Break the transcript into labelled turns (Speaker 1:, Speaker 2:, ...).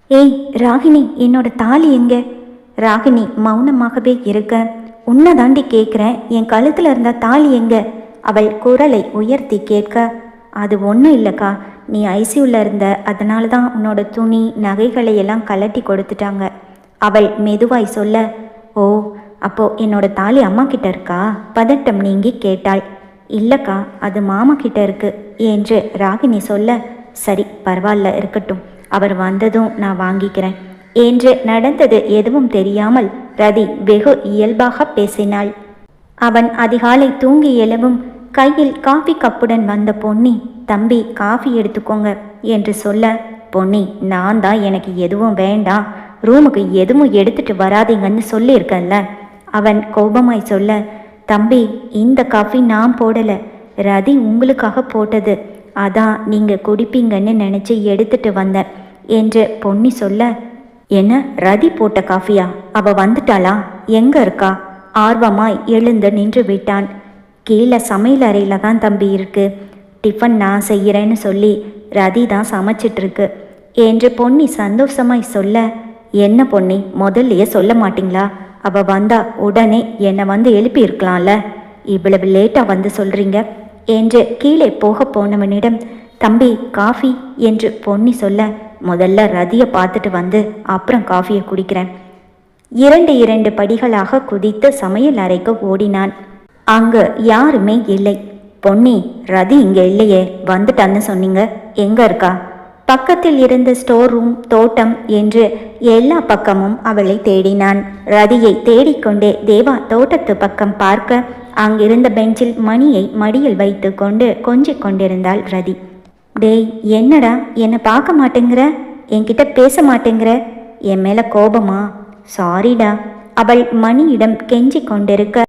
Speaker 1: ஏய் ராகினி, என்னோட தாலி எங்க? ராகினி மௌனமாகவே இருக்க, உன்னை தாண்டி கேட்குறேன், என் கழுத்தில் இருந்த தாலி எங்க? அவள் குரலை உயர்த்தி கேட்க, அது ஒன்றும் இல்லைக்கா, நீ ஐசியூவில் இருந்த, அதனால தான் உன்னோட துணி நகைகளை எல்லாம் கலட்டி கொடுத்துட்டாங்க. அவள் மெதுவாய் சொல்ல, ஓ, அப்போ என்னோட தாலி அம்மா கிட்ட இருக்கா? பதட்டம் நீங்கி கேட்டாள். இல்லைக்கா, அது மாமா கிட்ட இருக்கு என்று ராகினி சொல்ல, சரி பரவாயில்ல இருக்கட்டும், அவர் வந்ததும் நான் வாங்கிக்கிறேன் என்று நடந்தது எதுவும் தெரியாமல் ரதி வெகு இயல்பாக பேசினாள். அவன் அதிகாலை தூங்கி எழவும் கையில் காஃபி கப்புடன் வந்த பொன்னி, தம்பி காஃபி எடுத்துக்கோங்க என்று சொல்ல, பொன்னி நான் தான் எனக்கு எதுவும் வேண்டாம், ரூமுக்கு எதுவும் எடுத்துட்டு வராதீங்கன்னு சொல்லியிருக்கேன்ல. அவன் கோபமாய் சொல்ல, தம்பி இந்த காஃபி நான் போடலை, ரதி உங்களுக்காக போட்டது, அதான் நீங்கள் குடிப்பீங்கன்னு நினச்சி எடுத்துட்டு வந்தேன் என்று பொன்னி சொல்ல, என்ன ரதி போட்ட காஃபியா? அவ வந்துட்டாளா? எங்க இருக்கா? ஆர்வமாய் எழுந்து நின்று விட்டான். கீழே சமையல் அறையில் தான் தம்பி இருக்கு, டிஃபன் நான் செய்கிறேன்னு சொல்லி ரதி தான் சமைச்சிட்ருக்கு என்று பொன்னி சந்தோஷமாய் சொல்ல, என்ன பொன்னி முதல்லையே சொல்ல மாட்டிங்களா? அவள் வந்தா உடனே என்னை வந்து எழுப்பி இருக்கலாம்ல, இவ்வளவு லேட்டாக வந்து சொல்கிறீங்க என்று கீழே போக போனவனிடம், தம்பி காஃபி என்று பொன்னி சொல்ல, முதல்ல ரதியை பார்த்துட்டு வந்து அப்புறம் காஃபியை குடிக்கிறேன். இரண்டு படிகளாக குதித்து சமையல் அறைக்கு ஓடினான். அங்கு யாருமே இல்லை. பொன்னி, ரதி இங்கே இல்லையே, வந்துட்டான்னு சொன்னீங்க, எங்கே இருக்கா? பக்கத்தில் இருந்த ஸ்டோர் ரூம், தோட்டம் என்று எல்லா பக்கமும் அவளை தேடினான். ரதியை தேடிக்கொண்டே தேவா தோட்டத்து பக்கம் பார்க்க, அங்கிருந்த பெஞ்சில் மணியை மடியில் வைத்து கொண்டு கொஞ்சிக் கொண்டிருந்தாள் ரதி. டேய் என்னடா, என்னை பார்க்க மாட்டேங்கிற, என்கிட்ட பேச மாட்டேங்கிற, என் மேலே கோபமா? சாரிடா. அவள் மணியிடம் கெஞ்சி கொண்டிருக்க,